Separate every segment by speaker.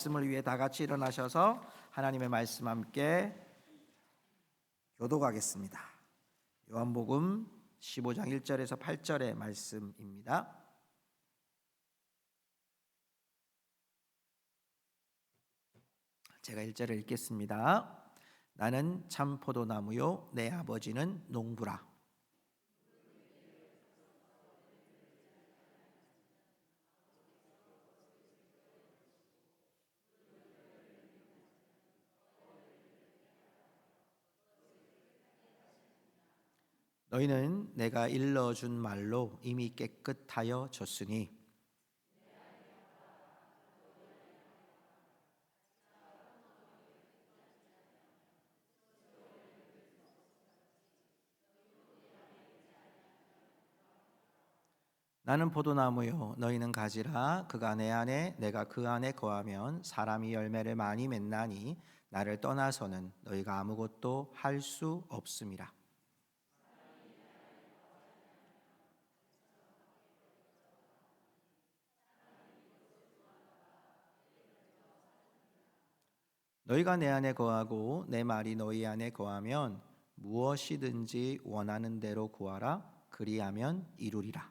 Speaker 1: 말씀을 위해 다 같이 일어나셔서 하나님의 말씀 함께 교독하겠습니다. 요한복음 15장 1절에서 8절의 말씀입니다. 제가 1절을 읽겠습니다. 나는 참 포도나무요 내 아버지는 농부라. 너희는 내가 일러준 말로 이미 깨끗하여 졌으니 나는 포도나무요 너희는 가지라. 그가 내 안에 내가 그 안에 거하면 사람이 열매를 많이 맺나니 나를 떠나서는 너희가 아무것도 할 수 없음이라. 너희가 내 안에 거하고 내 말이 너희 안에 거하면 무엇이든지 원하는 대로 구하라. 그리하면 이루리라.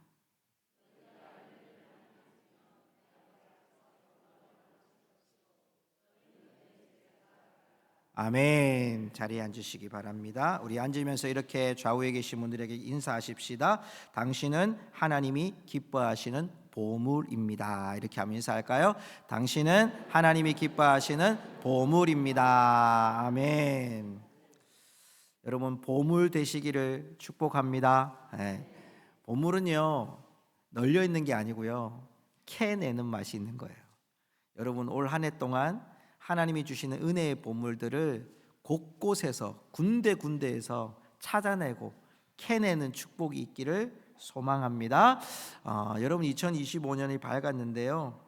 Speaker 1: 아멘. 자리에 앉으시기 바랍니다. 우리 앉으면서 이렇게 좌우에 계신 분들에게 인사하십시다. 당신은 하나님이 기뻐하시는 보물입니다. 이렇게 하면 인사할까요? 당신은 하나님이 기뻐하시는 보물입니다. 아멘. 여러분 보물 되시기를 축복합니다. 네. 보물은요 널려 있는 게 아니고요 캐내는 맛이 있는 거예요. 여러분 올 한 해 동안 하나님이 주시는 은혜의 보물들을 곳곳에서 군데군데에서 찾아내고 캐내는 축복이 있기를 소망합니다. 여러분 2025년이 밝았는데요.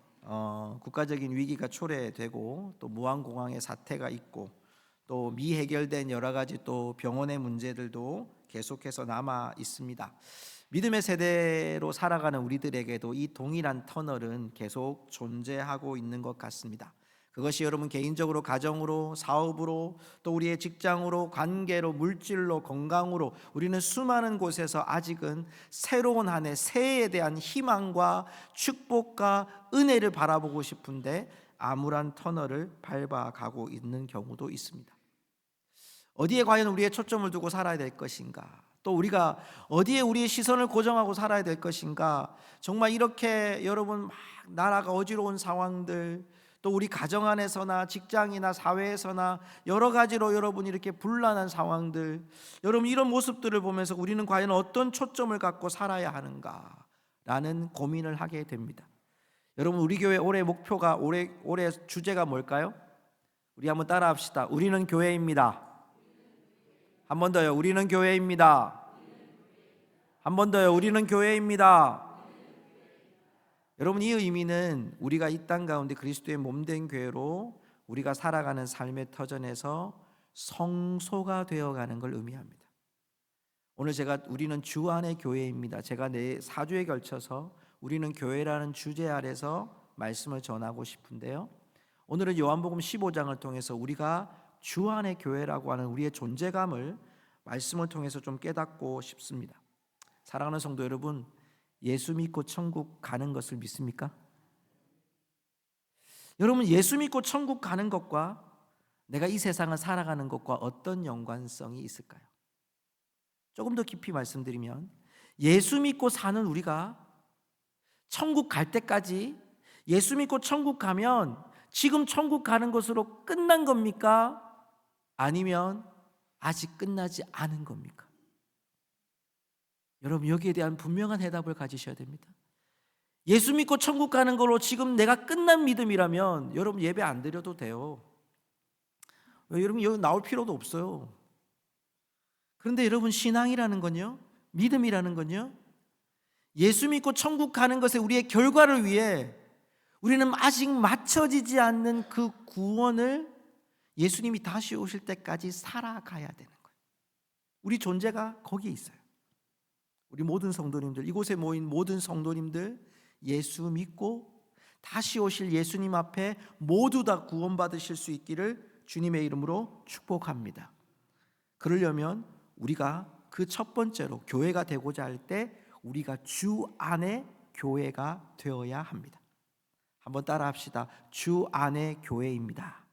Speaker 1: 국가적인 위기가 초래되고 또 무안공항의 사태가 있고 또 미해결된 여러 가지 또 병원의 문제들도 계속해서 남아 있습니다. 믿음의 세대로 살아가는 우리들에게도 이 동일한 터널은 계속 존재하고 있는 것 같습니다. 그것이 여러분 개인적으로, 가정으로, 사업으로, 또 우리의 직장으로, 관계로, 물질로, 건강으로 우리는 수많은 곳에서 아직은 새로운 한 해, 새해에 대한 희망과 축복과 은혜를 바라보고 싶은데 암울한 터널을 밟아가고 있는 경우도 있습니다. 어디에 과연 우리의 초점을 두고 살아야 될 것인가? 또 우리가 어디에 우리의 시선을 고정하고 살아야 될 것인가? 정말 이렇게 여러분 막 나라가 어지러운 상황들, 또 우리 가정 안에서나 직장이나 사회에서나 여러 가지로 여러분 이렇게 분란한 상황들, 여러분 이런 모습들을 보면서 우리는 과연 어떤 초점을 갖고 살아야 하는가라는 고민을 하게 됩니다. 여러분 우리 교회 올해 목표가 올해 주제가 뭘까요? 우리 한번 따라합시다. 우리는 교회입니다. 한 번 더요. 우리는 교회입니다. 한 번 더요. 우리는 교회입니다. 여러분 이 의미는 우리가 이 땅 가운데 그리스도의 몸된 교회로 우리가 살아가는 삶의 터전에서 성소가 되어가는 걸 의미합니다. 오늘 우리는 주 안의 교회입니다. 제가 4주에 걸쳐서 우리는 교회라는 주제 아래서 말씀을 전하고 싶은데요. 오늘은 요한복음 15장을 통해서 우리가 주 안의 교회라고 하는 우리의 존재감을 말씀을 통해서 좀 깨닫고 싶습니다. 사랑하는 성도 여러분, 예수 믿고 천국 가는 것을 믿습니까? 여러분 예수 믿고 천국 가는 것과 내가 이 세상을 살아가는 것과 어떤 연관성이 있을까요? 조금 더 깊이 말씀드리면 예수 믿고 사는 우리가 천국 갈 때까지, 예수 믿고 천국 가면 지금 천국 가는 것으로 끝난 겁니까? 아니면 아직 끝나지 않은 겁니까? 여러분 여기에 대한 분명한 대답을 가지셔야 됩니다. 예수 믿고 천국 가는 걸로 지금 내가 끝난 믿음이라면 여러분 예배 안 드려도 돼요. 여러분 여기 나올 필요도 없어요. 그런데 여러분 신앙이라는 건요, 믿음이라는 건요, 예수 믿고 천국 가는 것에 우리의 결과를 위해 우리는 아직 맞춰지지 않는 그 구원을 예수님이 다시 오실 때까지 살아가야 되는 거예요. 우리 존재가 거기에 있어요. 우리 모든 성도님들, 이곳에 모인 모든 성도님들 예수 믿고 다시 오실 예수님 앞에 모두 다 구원받으실 수 있기를 주님의 이름으로 축복합니다. 그러려면 우리가 그 첫 번째로 교회가 되고자 할 때 우리가 주 안에 교회가 되어야 합니다. 한번 따라 합시다. 주 안에 교회입니다.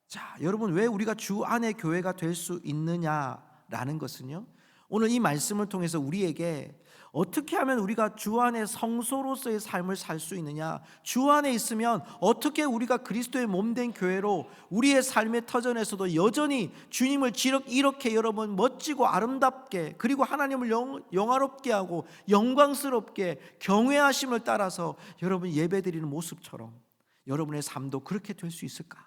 Speaker 1: 자, 여러분, 왜 우리가 주 안에 교회가 될 수 있느냐라는 것은요, 오늘 이 말씀을 통해서 우리에게 어떻게 하면 우리가 주 안에 성소로서의 삶을 살 수 있느냐, 주 안에 있으면 어떻게 우리가 그리스도의 몸된 교회로 우리의 삶의 터전에서도 여전히 주님을 이렇게 여러분 멋지고 아름답게, 그리고 하나님을 영화롭게 하고 영광스럽게 경외하심을 따라서 여러분 예배드리는 모습처럼 여러분의 삶도 그렇게 될 수 있을까?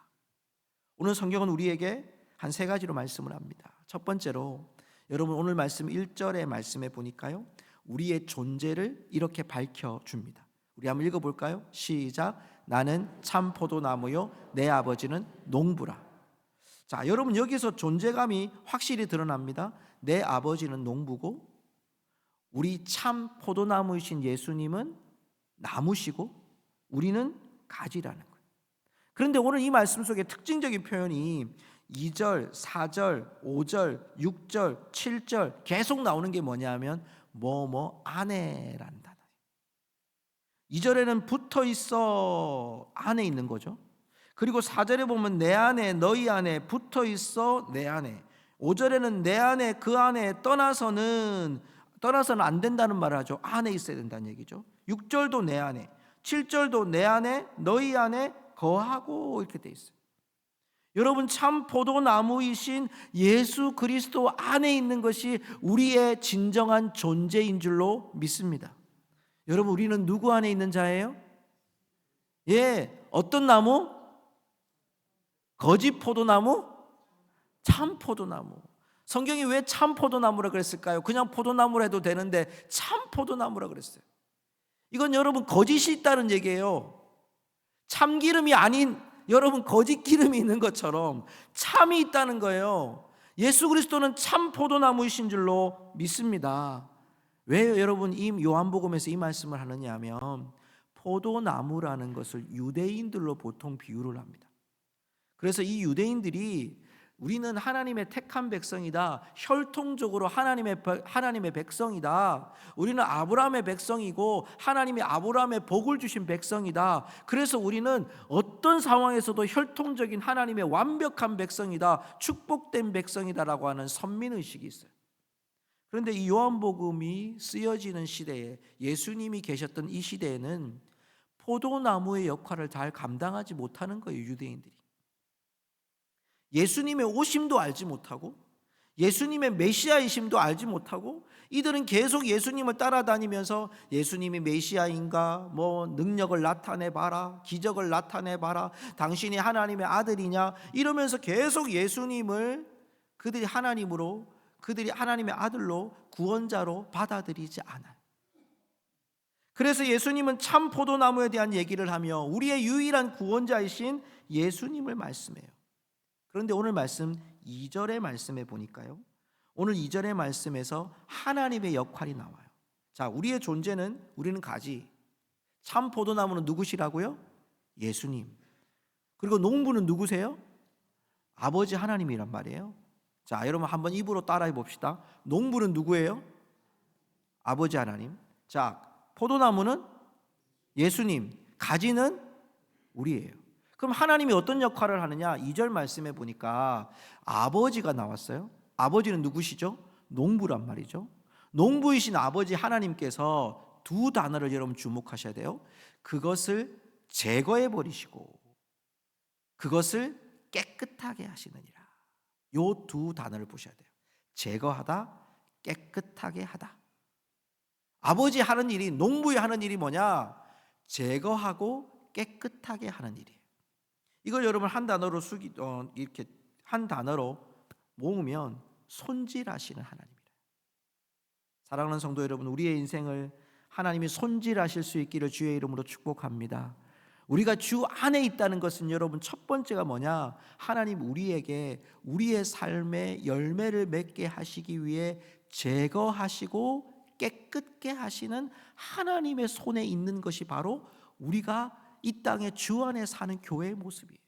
Speaker 1: 오늘 성경은 우리에게 한 세 가지로 말씀을 합니다. 첫 번째로 여러분 오늘 말씀 1절의 말씀에 보니까요, 우리의 존재를 이렇게 밝혀줍니다. 우리 한번 읽어볼까요? 시작. 나는 참 포도나무요 내 아버지는 농부라. 자, 여러분 여기서 존재감이 확실히 드러납니다. 내 아버지는 농부고 우리 참 포도나무이신 예수님은 나무시고 우리는 가지라는 거예요. 그런데 오늘 이 말씀 속에 특징적인 표현이 2절, 4절, 5절, 6절, 7절 계속 나오는 게 뭐냐면 뭐뭐 안에라는 단어예요. 2절에는 붙어 있어 안에 있는 거죠. 그리고 4절에 보면 내 안에 너희 안에 붙어 있어 내 안에. 5절에는 내 안에 그 안에 떠나서는 안 된다는 말을 하죠. 안에 있어야 된다는 얘기죠. 6절도 내 안에, 7절도 내 안에 너희 안에 거하고 이렇게 돼 있어요. 여러분 참 포도나무이신 예수 그리스도 안에 있는 것이 우리의 진정한 존재인 줄로 믿습니다. 여러분 우리는 누구 안에 있는 자예요? 예, 어떤 나무? 거짓 포도나무? 참 포도나무. 성경이 왜 참 포도나무라 그랬을까요? 그냥 포도나무라 해도 되는데 참 포도나무라 그랬어요. 이건 여러분 거짓이 있다는 얘기예요. 참기름이 아닌 여러분 거짓 기름이 있는 것처럼 참이 있다는 거예요. 예수 그리스도는 참 포도나무이신 줄로 믿습니다. 왜 여러분 이 요한복음에서 이 말씀을 하느냐 하면 포도나무라는 것을 유대인들로 보통 비유를 합니다. 그래서 이 유대인들이 우리는 하나님의 택한 백성이다, 혈통적으로 하나님의 백성이다, 우리는 아브라함의 백성이고 하나님이 아브라함의 복을 주신 백성이다, 그래서 우리는 어떤 상황에서도 혈통적인 하나님의 완벽한 백성이다, 축복된 백성이다라고 하는 선민의식이 있어요. 그런데 이 요한복음이 쓰여지는 시대에, 예수님이 계셨던 이 시대에는 포도나무의 역할을 잘 감당하지 못하는 거예요. 유대인들이 예수님의 오심도 알지 못하고 예수님의 메시아이심도 알지 못하고 이들은 계속 예수님을 따라다니면서 예수님이 메시아인가, 뭐 능력을 나타내봐라, 기적을 나타내봐라, 당신이 하나님의 아들이냐 이러면서 계속 예수님을 그들이 하나님의 아들로 구원자로 받아들이지 않아요. 그래서 예수님은 참 포도나무에 대한 얘기를 하며 우리의 유일한 구원자이신 예수님을 말씀해요. 그런데 오늘 말씀 2절의 말씀에 보니까요, 오늘 2절의 말씀에서 하나님의 역할이 나와요. 자, 우리의 존재는 우리는 가지, 참 포도나무는 누구시라고요? 예수님. 그리고 농부는 누구세요? 아버지 하나님이란 말이에요. 자, 여러분 한번 입으로 따라해 봅시다. 농부는 누구예요? 아버지 하나님. 자, 포도나무는 예수님, 가지는 우리예요. 그럼 하나님이 어떤 역할을 하느냐? 2절 말씀에 보니까 아버지가 나왔어요. 아버지는 누구시죠? 농부란 말이죠. 농부이신 아버지 하나님께서 두 단어를 여러분 주목하셔야 돼요. 그것을 제거해 버리시고 그것을 깨끗하게 하시느니라. 요 두 단어를 보셔야 돼요. 제거하다, 깨끗하게 하다. 아버지 하는 일이, 농부의 하는 일이 뭐냐? 제거하고 깨끗하게 하는 일이에요. 이걸 여러분 한 단어로 이렇게 한 단어로 모으면 손질하시는 하나님이라. 사랑하는 성도 여러분, 우리의 인생을 하나님이 손질하실 수 있기를 주의 이름으로 축복합니다. 우리가 주 안에 있다는 것은 여러분 첫 번째가 뭐냐? 하나님 우리에게 우리의 삶의 열매를 맺게 하시기 위해 제거하시고 깨끗게 하시는 하나님의 손에 있는 것이 바로 우리가 이 땅에 주 안에 사는 교회의 모습이에요.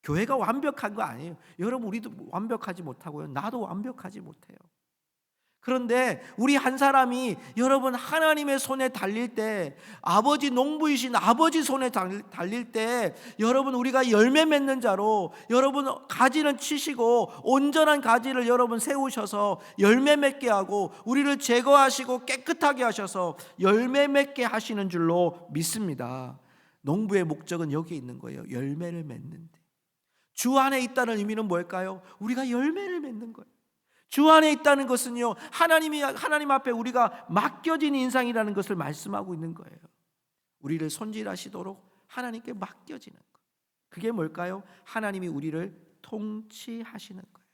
Speaker 1: 교회가 완벽한 거 아니에요. 여러분, 우리도 완벽하지 못하고요. 나도 완벽하지 못해요. 그런데 우리 한 사람이 여러분 하나님의 손에 달릴 때, 아버지 농부이신 아버지 손에 달릴 때, 여러분 우리가 열매 맺는 자로, 여러분 가지는 치시고 온전한 가지를 여러분 세우셔서 열매 맺게 하고 우리를 제거하시고 깨끗하게 하셔서 열매 맺게 하시는 줄로 믿습니다. 농부의 목적은 여기에 있는 거예요. 열매를 맺는데. 주 안에 있다는 의미는 뭘까요? 우리가 열매를 맺는 거예요. 주 안에 있다는 것은요, 하나님 앞에 우리가 맡겨진 인상이라는 것을 말씀하고 있는 거예요. 우리를 손질하시도록 하나님께 맡겨지는 것. 그게 뭘까요? 하나님이 우리를 통치하시는 거예요.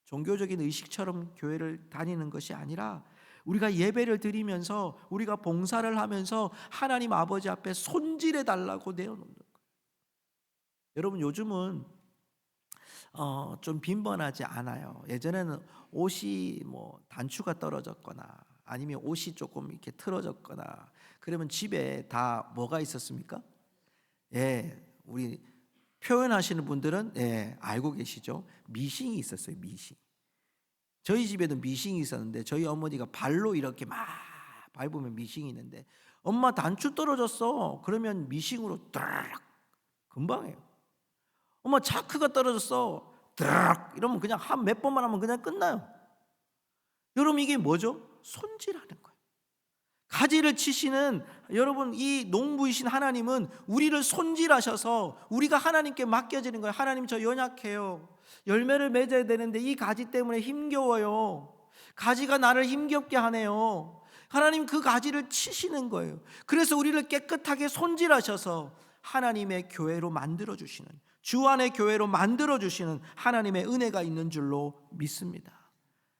Speaker 1: 종교적인 의식처럼 교회를 다니는 것이 아니라 우리가 예배를 드리면서, 우리가 봉사를 하면서 하나님 아버지 앞에 손질해 달라고 내어놓는 거예요. 여러분, 요즘은 좀 빈번하지 않아요. 예전에는 옷이 단추가 떨어졌거나 아니면 옷이 조금 이렇게 틀어졌거나 그러면 집에 다 뭐가 있었습니까? 예, 우리 표현하시는 분들은 알고 계시죠? 미싱이 있었어요. 미싱. 저희 집에도 미싱이 있었는데 저희 어머니가 발로 이렇게 막 밟으면 미싱이 있는데, 엄마 단추 떨어졌어 그러면 미싱으로 딱 금방 해요. 엄마 차크가 떨어졌어 드락 이러면 그냥 한 몇 번만 하면 그냥 끝나요. 여러분, 이게 뭐죠? 손질하는 거예요. 가지를 치시는 여러분, 이 농부이신 하나님은 우리를 손질하셔서 우리가 하나님께 맡겨지는 거예요. 하나님, 저 연약해요. 열매를 맺어야 되는데 이 가지 때문에 힘겨워요. 가지가 나를 힘겹게 하네요. 하나님, 그 가지를 치시는 거예요. 그래서 우리를 깨끗하게 손질하셔서 하나님의 교회로 만들어주시는, 주 안의 교회로 만들어주시는 하나님의 은혜가 있는 줄로 믿습니다.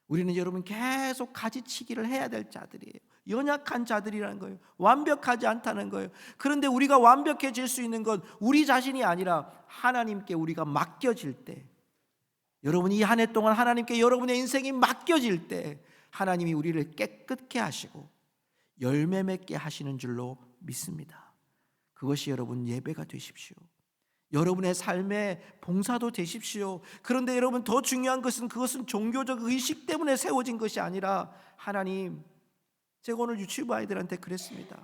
Speaker 1: 우리는 여러분 계속 가지치기를 해야 될 자들이에요. 연약한 자들이라는 거예요. 완벽하지 않다는 거예요. 그런데 우리가 완벽해질 수 있는 건 우리 자신이 아니라 하나님께 우리가 맡겨질 때, 여러분 이 한 해 동안 하나님께 여러분의 인생이 맡겨질 때 하나님이 우리를 깨끗게 하시고 열매 맺게 하시는 줄로 믿습니다. 그것이 여러분 예배가 되십시오. 여러분의 삶의 봉사도 되십시오. 그런데 여러분, 더 중요한 것은 그것은 종교적 의식 때문에 세워진 것이 아니라, 하나님, 제가 오늘 유치부 아이들한테 그랬습니다.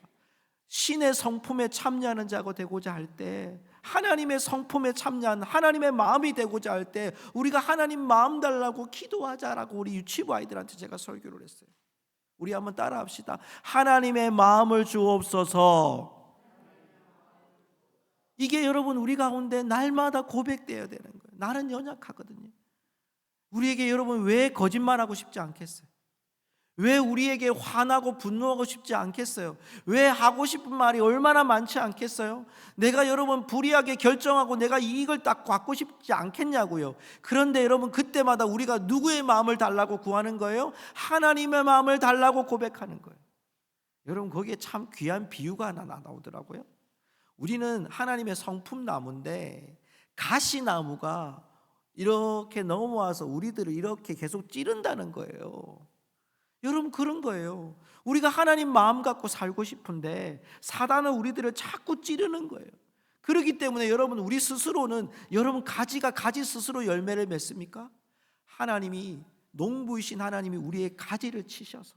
Speaker 1: 신의 성품에 참여하는 자가 되고자 할 때, 하나님의 성품에 참여한 하나님의 마음이 되고자 할 때 우리가 하나님 마음 달라고 기도하자라고 우리 유치부 아이들한테 제가 설교를 했어요. 우리 한번 따라합시다. 하나님의 마음을 주옵소서. 이게 여러분 우리 가운데 날마다 고백되어야 되는 거예요. 나는 연약하거든요. 우리에게 여러분 왜 거짓말하고 싶지 않겠어요? 왜 우리에게 화나고 분노하고 싶지 않겠어요? 왜 하고 싶은 말이 얼마나 많지 않겠어요? 내가 여러분 불의하게 결정하고 내가 이익을 딱 갖고 싶지 않겠냐고요. 그런데 여러분, 그때마다 우리가 누구의 마음을 달라고 구하는 거예요? 하나님의 마음을 달라고 고백하는 거예요. 여러분, 거기에 참 귀한 비유가 하나 나오더라고요. 우리는 하나님의 성품나무인데 가시나무가 이렇게 넘어와서 우리들을 이렇게 계속 찌른다는 거예요. 여러분, 그런 거예요. 우리가 하나님 마음 갖고 살고 싶은데 사단은 우리들을 자꾸 찌르는 거예요. 그렇기 때문에 여러분, 우리 스스로는, 여러분 가지가 가지 스스로 열매를 맺습니까? 하나님이, 농부이신 하나님이 우리의 가지를 치셔서,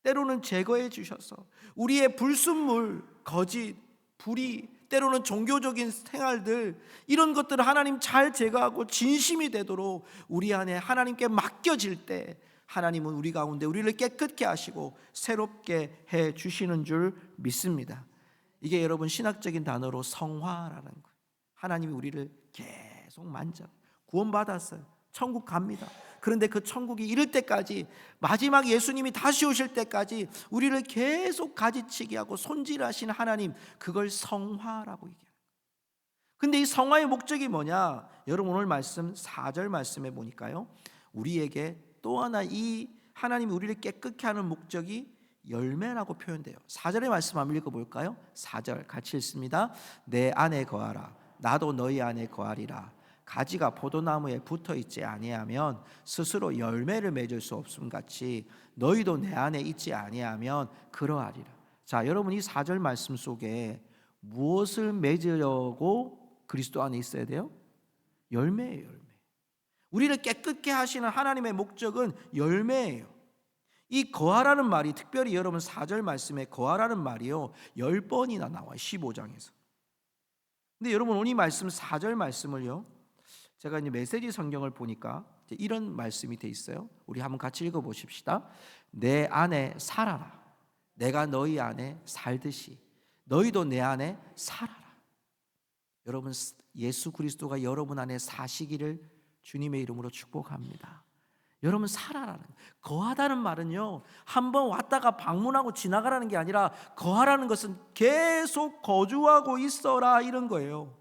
Speaker 1: 때로는 제거해 주셔서 우리의 불순물, 거짓, 불의, 때로는 종교적인 생활들, 이런 것들을 하나님 잘 제거하고 진심이 되도록 우리 안에 하나님께 맡겨질 때 하나님은 우리 가운데 우리를 깨끗게 하시고 새롭게 해 주시는 줄 믿습니다. 이게 여러분 신학적인 단어로 성화라는 거예요. 하나님이 우리를 계속 만져. 구원받았어요. 천국 갑니다. 그런데 그 천국이 이를 때까지, 마지막 예수님이 다시 오실 때까지 우리를 계속 가지치기 하고 손질하시는 하나님, 그걸 성화라고 얘기해요. 근데 이 성화의 목적이 뭐냐? 여러분 오늘 말씀 4절 말씀에 보니까요, 우리에게 또 하나 이 하나님이 우리를 깨끗게 하는 목적이 열매라고 표현돼요. 4절의 말씀 한번 읽어볼까요? 4절 같이 읽습니다. 내 안에 거하라. 나도 너희 안에 거하리라. 가지가 포도나무에 붙어 있지 아니하면 스스로 열매를 맺을 수 없음 같이 너희도 내 안에 있지 아니하면 그러하리라. 자, 여러분 이 4절 말씀 속에 무엇을 맺으려고 그리스도 안에 있어야 돼요? 열매예요, 열매. 우리를 깨끗게 하시는 하나님의 목적은 열매예요. 이 거하라는 말이 특별히 여러분 4절 말씀에 거하라는 말이요 10번이나 나와요. 15장에서. 근데 여러분 오늘 이 말씀 4절 말씀을요, 제가 이제 메시지 성경을 보니까 이런 말씀이 돼 있어요. 우리 한번 같이 읽어 보십시다. 내 안에 살아라. 내가 너희 안에 살듯이 너희도 내 안에 살아라. 여러분 예수 그리스도가 여러분 안에 사시기를 주님의 이름으로 축복합니다. 여러분 살아라는, 거하다는 말은요 한번 왔다가 방문하고 지나가라는 게 아니라 거하라는 것은 계속 거주하고 있어라 이런 거예요.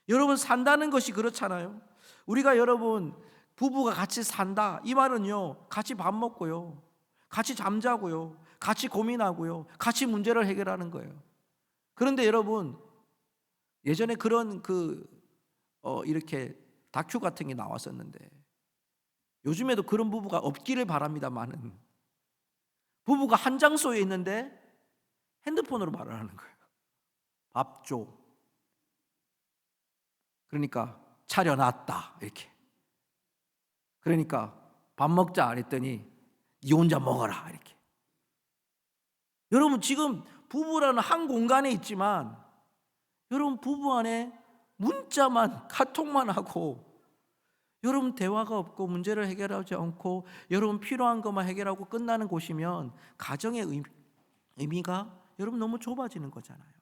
Speaker 1: 여러분 산다는 것이 그렇잖아요. 우리가 여러분 부부가 같이 산다 이 말은요 같이 밥 먹고요, 같이 잠자고요, 같이 고민하고요, 같이 문제를 해결하는 거예요. 그런데 여러분 예전에 그런 이렇게 다큐 같은 게 나왔었는데, 요즘에도 그런 부부가 없기를 바랍니다만은, 부부가 한 장소에 있는데 핸드폰으로 말을 하는 거예요. 밥 줘. 그러니까 차려놨다 이렇게. 그러니까 밥 먹자 그랬더니 니 혼자 먹어라 이렇게. 여러분 지금 부부라는 한 공간에 있지만 여러분 부부 안에 문자만 카톡만 하고 여러분 대화가 없고 문제를 해결하지 않고 여러분 필요한 것만 해결하고 끝나는 곳이면 가정의 의미가 여러분 너무 좁아지는 거잖아요.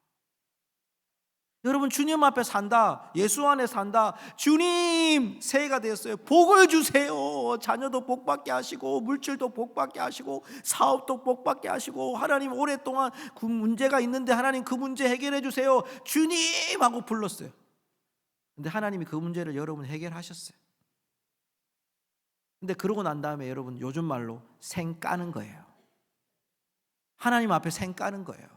Speaker 1: 여러분 주님 앞에 산다, 예수 안에 산다, 주님 새해가 되었어요, 복을 주세요. 자녀도 복받게 하시고 물질도 복받게 하시고 사업도 복받게 하시고, 하나님 오랫동안 그 문제가 있는데 하나님 그 문제 해결해 주세요 주님 하고 불렀어요. 근데 하나님이 그 문제를 여러분 해결하셨어요. 근데 그러고 난 다음에 여러분 요즘 말로 생 까는 거예요. 하나님 앞에 생 까는 거예요.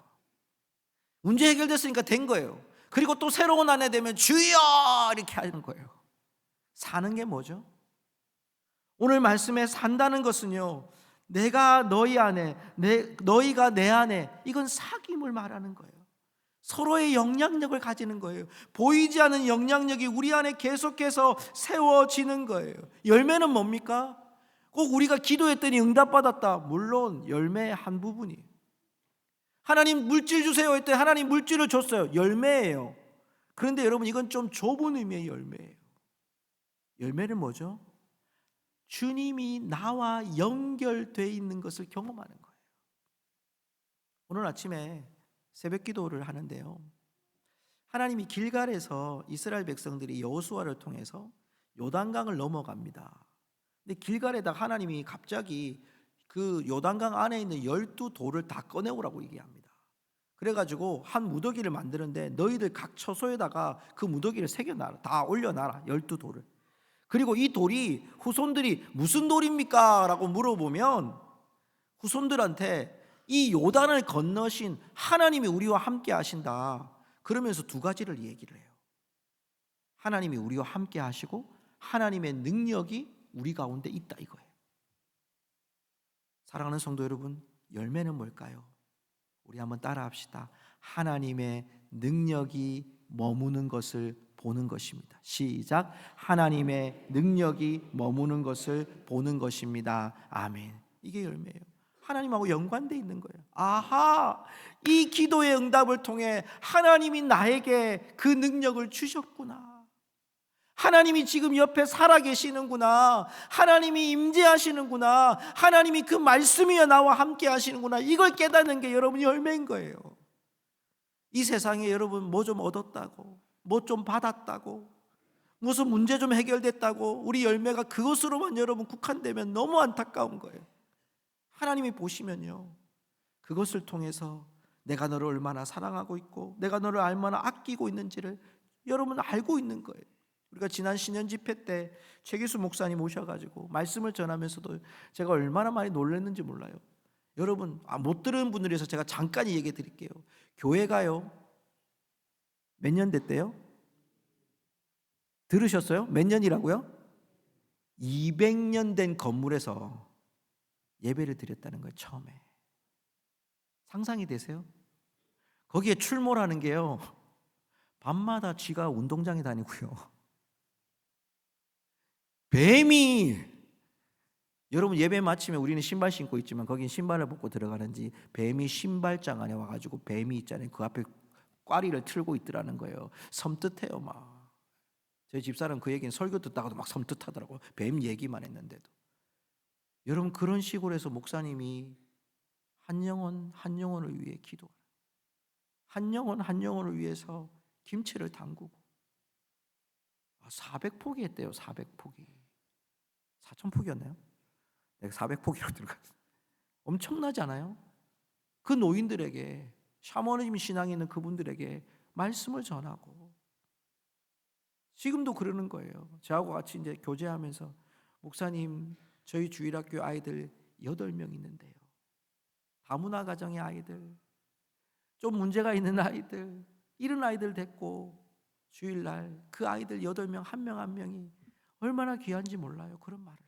Speaker 1: 문제 해결됐으니까 된 거예요. 그리고 또 새로운 한 해 되면 주여 이렇게 하는 거예요. 사는 게 뭐죠? 오늘 말씀에 산다는 것은요, 내가 너희 안에, 너희가 내 안에, 이건 사귐을 말하는 거예요. 서로의 영향력을 가지는 거예요. 보이지 않는 영향력이 우리 안에 계속해서 세워지는 거예요. 열매는 뭡니까? 꼭 우리가 기도했더니 응답받았다, 물론 열매의 한 부분이에요. 하나님 물질 주세요 했더니 하나님 물질을 줬어요, 열매예요. 그런데 여러분 이건 좀 좁은 의미의 열매예요. 열매는 뭐죠? 주님이 나와 연결되어 있는 것을 경험하는 거예요. 오늘 아침에 새벽 기도를 하는데요, 하나님이 길갈에서 이스라엘 백성들이 여호수아를 통해서 요단강을 넘어갑니다. 근데 길갈에다가 하나님이 갑자기 그 요단강 안에 있는 12돌을 다 꺼내오라고 얘기합니다. 그래가지고 한 무더기를 만드는데 너희들 각 처소에다가 그 무더기를 새겨놔라, 다 올려놔라, 12돌을. 그리고 이 돌이 후손들이 무슨 돌입니까? 라고 물어보면 후손들한테 이 요단을 건너신 하나님이 우리와 함께 하신다, 그러면서 두 가지를 얘기를 해요. 하나님이 우리와 함께 하시고 하나님의 능력이 우리 가운데 있다 이거예요. 사랑하는 성도 여러분, 열매는 뭘까요? 우리 한번 따라합시다. 하나님의 능력이 머무는 것을 보는 것입니다. 시작. 하나님의 능력이 머무는 것을 보는 것입니다. 아멘. 이게 열매예요. 하나님하고 연관되어 있는 거예요. 아하, 이 기도의 응답을 통해 하나님이 나에게 그 능력을 주셨구나. 하나님이 지금 옆에 살아계시는구나. 하나님이 임재하시는구나. 하나님이 그 말씀이여 나와 함께 하시는구나. 이걸 깨닫는 게 여러분 열매인 거예요. 이 세상에 여러분 뭐 좀 얻었다고, 뭐 좀 받았다고, 무슨 문제 좀 해결됐다고 우리 열매가 그것으로만 여러분 국한되면 너무 안타까운 거예요. 하나님이 보시면요, 그것을 통해서 내가 너를 얼마나 사랑하고 있고 내가 너를 얼마나 아끼고 있는지를 여러분 알고 있는 거예요. 우리가 지난 신년 집회 때 최기수 목사님 오셔가지고 말씀을 전하면서도 제가 얼마나 많이 놀랐는지 몰라요. 여러분 못 들은 분들에서 제가 잠깐 얘기해 드릴게요. 교회가요 몇 년 됐대요? 들으셨어요? 몇 년이라고요? 200년 된 건물에서 예배를 드렸다는 거예요. 처음에. 상상이 되세요? 거기에 출몰하는 게요, 밤마다 쥐가 운동장에 다니고요, 뱀이, 여러분 예배 마치면 우리는 신발 신고 있지만 거긴 신발을 벗고 들어가는지 뱀이 신발장 안에 와가지고, 뱀이 있잖아요, 그 앞에 꽈리를 틀고 있더라는 거예요. 섬뜩해요. 막 제 집사람 그 얘기는 설교 듣다가도 막 섬뜩하더라고요. 뱀 얘기만 했는데도. 여러분 그런 식으로 해서 목사님이 한 영혼 한 영혼을 위해 기도, 한 영혼 한 영혼을 위해서 김치를 담그고 400포기 했대요. 400포기. 4,000포기였나요? 내가 400포기로 들어갔어요. 엄청나지 않아요? 그 노인들에게, 샤머니즘 신앙이 있는 그분들에게 말씀을 전하고, 지금도 그러는 거예요. 저하고 같이 이제 교제하면서, 목사님 저희 주일학교 아이들 8명 있는데요, 다문화 가정의 아이들, 좀 문제가 있는 아이들, 이런 아이들 데리고 주일날 그 아이들 8명 한 명 한 명이 얼마나 귀한지 몰라요. 그런 말을 해요.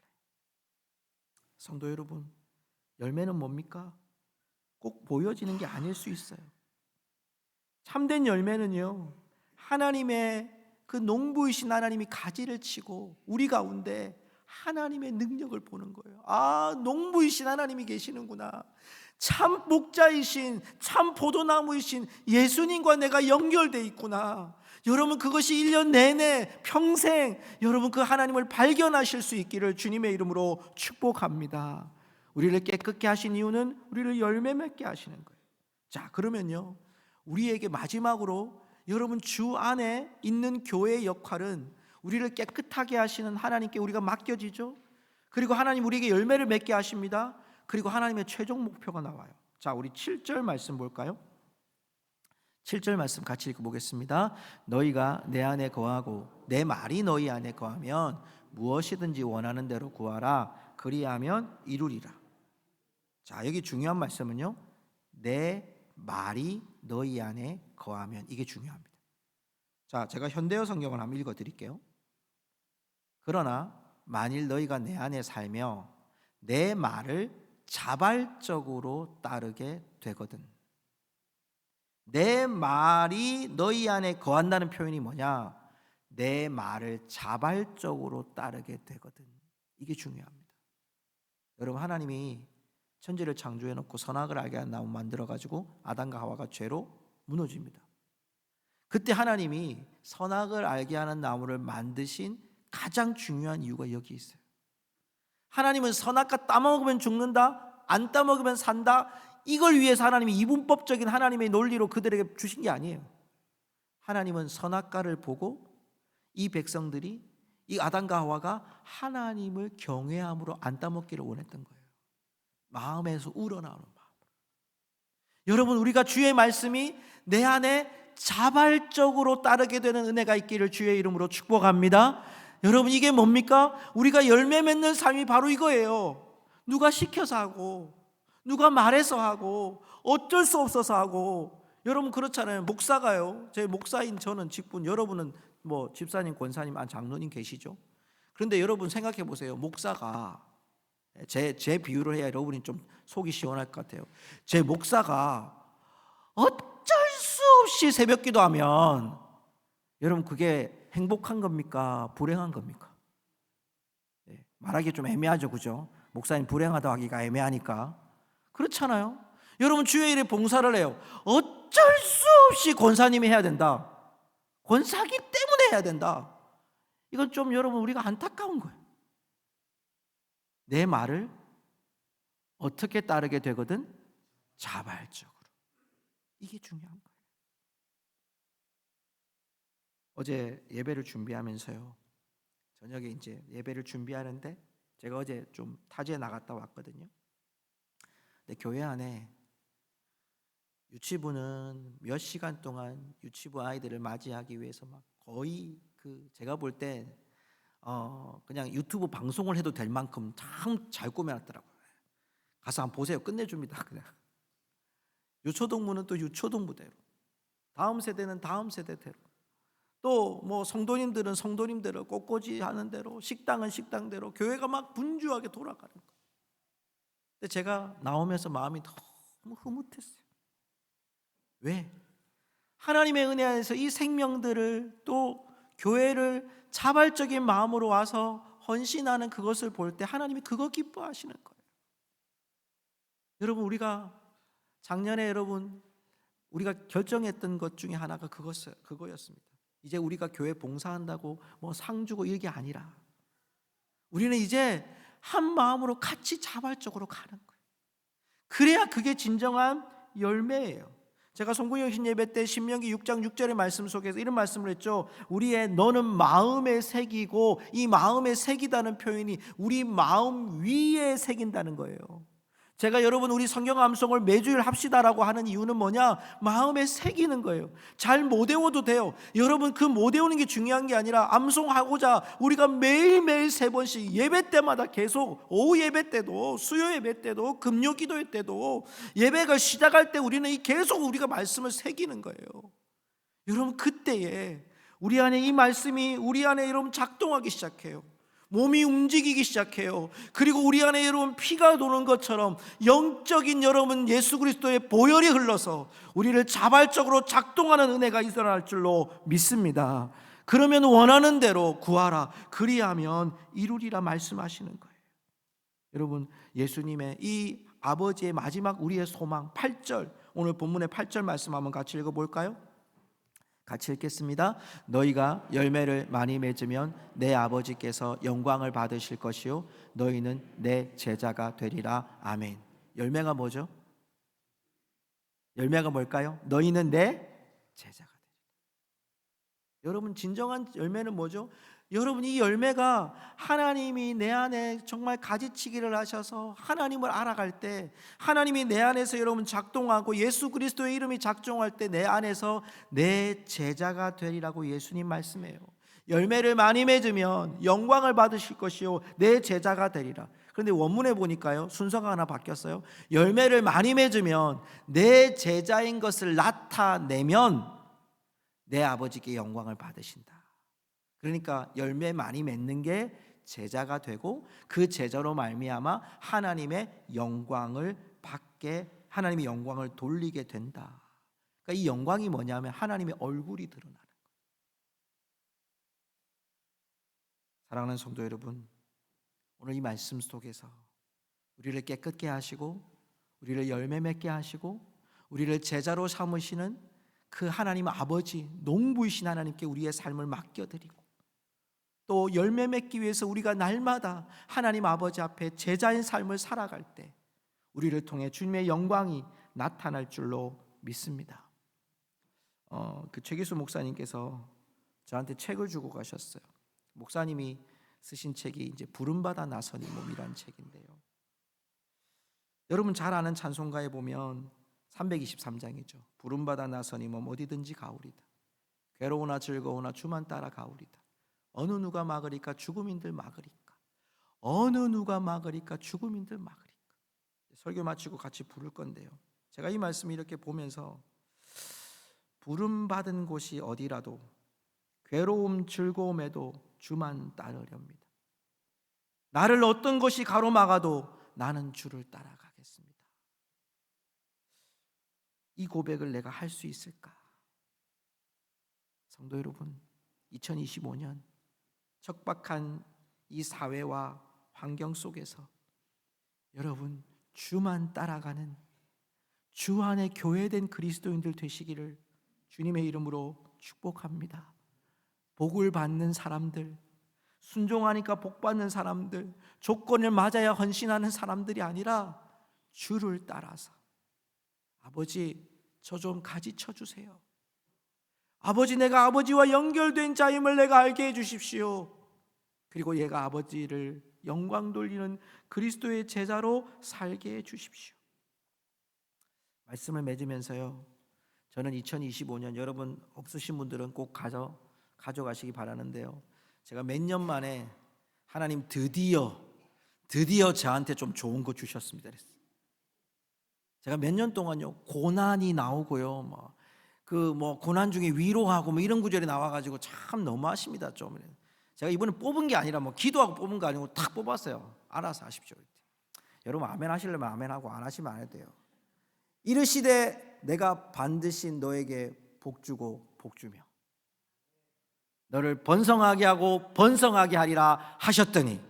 Speaker 1: 성도 여러분, 열매는 뭡니까? 꼭 보여지는 게 아닐 수 있어요. 참된 열매는요, 하나님의 그 농부이신 하나님이 가지를 치고 우리 가운데 하나님의 능력을 보는 거예요. 아, 농부이신 하나님이 계시는구나. 참 목자이신, 참 포도나무이신 예수님과 내가 연결돼 있구나. 여러분 그것이 1년 내내 평생 여러분 그 하나님을 발견하실 수 있기를 주님의 이름으로 축복합니다. 우리를 깨끗게 하신 이유는 우리를 열매 맺게 하시는 거예요. 자, 그러면요, 우리에게 마지막으로, 여러분 주 안에 있는 교회의 역할은 우리를 깨끗하게 하시는 하나님께 우리가 맡겨지죠. 그리고 하나님 우리에게 열매를 맺게 하십니다. 그리고 하나님의 최종 목표가 나와요. 자, 우리 7절 말씀 볼까요? 7절 말씀 같이 읽어보겠습니다. 너희가 내 안에 거하고 내 말이 너희 안에 거하면 무엇이든지 원하는 대로 구하라. 그리하면 이루리라. 자, 여기 중요한 말씀은요, 내 말이 너희 안에 거하면, 이게 중요합니다. 자, 제가 현대어 성경을 한번 읽어드릴게요. 그러나 만일 너희가 내 안에 살며 내 말을 자발적으로 따르게 되거든. 내 말이 너희 안에 거한다는 표현이 뭐냐? 내 말을 자발적으로 따르게 되거든. 이게 중요합니다. 여러분, 하나님이 천지를 창조해 놓고 선악을 알게 한 나무 만들어 가지고 아담과 하와가 죄로 무너집니다. 그때 하나님이 선악을 알게 하는 나무를 만드신 가장 중요한 이유가 여기 있어요. 하나님은 선악과 따먹으면 죽는다, 안 따먹으면 산다, 이걸 위해서 하나님이 이분법적인 하나님의 논리로 그들에게 주신 게 아니에요. 하나님은 선악과를 보고 이 백성들이, 이 아담과 하와가 하나님을 경외함으로 안 따먹기를 원했던 거예요. 마음에서 우러나오는 마음. 여러분, 우리가 주의 말씀이 내 안에 자발적으로 따르게 되는 은혜가 있기를 주의 이름으로 축복합니다. 여러분, 이게 뭡니까? 우리가 열매 맺는 삶이 바로 이거예요. 누가 시켜서 하고, 누가 말해서 하고, 어쩔 수 없어서 하고. 여러분 그렇잖아요. 목사가요, 제 목사인 저는 직분, 여러분은 뭐 집사님, 권사님, 장로님 계시죠? 그런데 여러분 생각해 보세요. 목사가, 제 비유를 해야 여러분이 좀 속이 시원할 것 같아요. 제 목사가 어쩔 수 없이 새벽 기도하면, 여러분 그게 행복한 겁니까? 불행한 겁니까? 말하기 좀 애매하죠, 그죠? 목사님 불행하다 하기가 애매하니까. 그렇잖아요. 여러분 주의 일에 봉사를 해요. 어쩔 수 없이 권사님이 해야 된다, 권사기 때문에 해야 된다. 이건 좀 여러분 우리가 안타까운 거예요. 내 말을 어떻게 따르게 되거든? 자발적으로. 이게 중요한 거예요. 어제 예배를 준비하면서요, 저녁에 이제 예배를 준비하는데 제가 어제 좀 타지에 나갔다 왔거든요. 근데 교회 안에 유치부는 몇 시간 동안 유치부 아이들을 맞이하기 위해서 막 거의 제가 볼 때 그냥 유튜브 방송을 해도 될 만큼 참 잘 꾸며놨더라고요. 가서 한번 보세요. 끝내줍니다. 그냥 유초동부는 또 유초동부대로, 다음 세대는 다음 세대대로, 또 뭐 성도님들은 성도님대로 꽃꽂이 하는 대로, 식당은 식당대로 교회가 막 분주하게 돌아가는 거예요. 근데 제가 나오면서 마음이 너무 흐뭇했어요. 왜? 하나님의 은혜 안에서 이 생명들을 또 교회를 자발적인 마음으로 와서 헌신하는 그것을 볼 때 하나님이 그거 기뻐하시는 거예요. 여러분, 우리가 작년에 우리가 결정했던 것 중에 하나가 그거였습니다. 이제 우리가 교회 봉사한다고 뭐 상 주고 이게 아니라 우리는 이제 한 마음으로 같이 자발적으로 가는 거예요. 그래야 그게 진정한 열매예요. 제가 송구영신 예배 때 신명기 6장 6절의 말씀 속에서 이런 말씀을 했죠. 우리의 너는 마음에 새기고, 이 마음에 새기다는 표현이 우리 마음 위에 새긴다는 거예요. 제가 여러분 우리 성경 암송을 매주일 합시다라고 하는 이유는 뭐냐? 마음에 새기는 거예요. 잘 못 외워도 돼요. 여러분 그 못 외우는 게 중요한 게 아니라 암송하고자 우리가 매일매일 3번씩 예배 때마다 계속, 오후 예배 때도, 수요 예배 때도, 금요 기도회 때도, 예배가 시작할 때 우리는 계속 우리가 말씀을 새기는 거예요. 여러분 그때에 우리 안에 이 말씀이 우리 안에 여러분 작동하기 시작해요. 몸이 움직이기 시작해요. 그리고 우리 안에 여러분 피가 도는 것처럼 영적인 여러분 예수 그리스도의 보혈이 흘러서 우리를 자발적으로 작동하는 은혜가 일어날 줄로 믿습니다. 그러면 원하는 대로 구하라, 그리하면 이루리라 말씀하시는 거예요. 여러분 예수님의 이 아버지의 마지막 우리의 소망 8절, 오늘 본문의 8절 말씀 한번 같이 읽어볼까요? 같이 읽겠습니다. 너희가 열매를 많이 맺으면 내 아버지께서 영광을 받으실 것이요 너희는 내 제자가 되리라. 아멘. 열매가 뭐죠? 열매가 뭘까요? 너희는 내 제자가 되리라. 여러분 진정한 열매는 뭐죠? 여러분 이 열매가 하나님이 내 안에 정말 가지치기를 하셔서 하나님을 알아갈 때, 하나님이 내 안에서 여러분 작동하고 예수 그리스도의 이름이 작동할 때 내 안에서 내 제자가 되리라고 예수님 말씀해요. 열매를 많이 맺으면 영광을 받으실 것이요 내 제자가 되리라. 그런데 원문에 보니까요 순서가 하나 바뀌었어요. 열매를 많이 맺으면 내 제자인 것을 나타내면 내 아버지께 영광을 받으신다. 그러니까 열매 많이 맺는 게 제자가 되고, 그 제자로 말미암아 하나님의 영광을 받게, 하나님의 영광을 돌리게 된다. 그러니까 이 영광이 뭐냐면 하나님의 얼굴이 드러나는 거예요. 사랑하는 성도 여러분, 오늘 이 말씀 속에서 우리를 깨끗게 하시고 우리를 열매 맺게 하시고 우리를 제자로 삼으시는 그 하나님 아버지, 농부이신 하나님께 우리의 삶을 맡겨드리고, 또 열매 맺기 위해서 우리가 날마다 하나님 아버지 앞에 제자인 삶을 살아갈 때 우리를 통해 주님의 영광이 나타날 줄로 믿습니다. 그 최기수 목사님께서 저한테 책을 주고 가셨어요. 목사님이 쓰신 책이 이제 부름받아 나선 이 몸이라는 책인데요. 여러분 잘 아는 찬송가에 보면 323장이죠. 부름받아 나선 이 몸 어디든지 가오리다. 괴로우나 즐거우나 주만 따라 가오리다. 어느 누가 막으리까 죽음인들 막으리까. 어느 누가 막으리까 죽음인들 막으리까. 설교 마치고 같이 부를 건데요, 제가 이 말씀을 이렇게 보면서 부름받은 곳이 어디라도 괴로움 즐거움에도 주만 따르렵니다. 나를 어떤 것이 가로막아도 나는 주를 따라가겠습니다. 이 고백을 내가 할 수 있을까? 성도 여러분, 2025년 척박한 이 사회와 환경 속에서 여러분 주만 따라가는 주 안에 교회된 그리스도인들 되시기를 주님의 이름으로 축복합니다. 복을 받는 사람들, 순종하니까 복 받는 사람들, 조건을 맞아야 헌신하는 사람들이 아니라 주를 따라서 아버지 저 좀 가지쳐 주세요. 아버지 내가 아버지와 연결된 자임을 내가 알게 해주십시오. 그리고 얘가 아버지를 영광 돌리는 그리스도의 제자로 살게 해주십시오. 말씀을 맺으면서요, 저는 2025년 여러분 없으신 분들은 꼭 가져가시기 바라는데요, 제가 몇 년 만에 하나님 드디어 저한테 좀 좋은 거 주셨습니다. 제가 몇 년 동안요 고난이 나오고요, 그 뭐 고난 중에 위로하고 뭐 이런 구절이 나와가지고 참 너무하십니다. 좀 제가 이번에 뽑은 게 아니라 뭐 기도하고 뽑은 거 아니고 탁 뽑았어요. 알아서 하십시오. 여러분 아멘 하시려면 아멘하고 안 하시면 안 해도 돼요. 이르시되 내가 반드시 너에게 복 주고 복 주며 너를 번성하게 하고 번성하게 하리라 하셨더니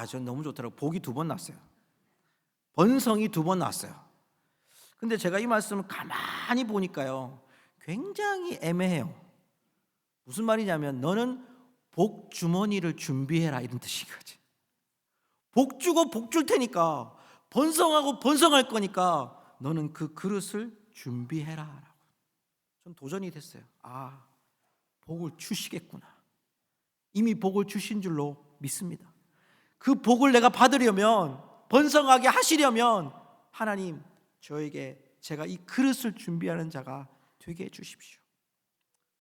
Speaker 1: 전 너무 좋더라고요. 복이 2번 났어요. 번성이 2번 났어요. 근데 제가 이 말씀을 가만히 보니까요 굉장히 애매해요. 무슨 말이냐면 너는 복 주머니를 준비해라 이런 뜻인 거지. 복 주고 복 줄 테니까 번성하고 번성할 거니까 너는 그 그릇을 준비해라 라고. 전 도전이 됐어요. 복을 주시겠구나. 이미 복을 주신 줄로 믿습니다. 그 복을 내가 받으려면 번성하게 하시려면 하나님 저에게 제가 이 그릇을 준비하는 자가 되게 해 주십시오.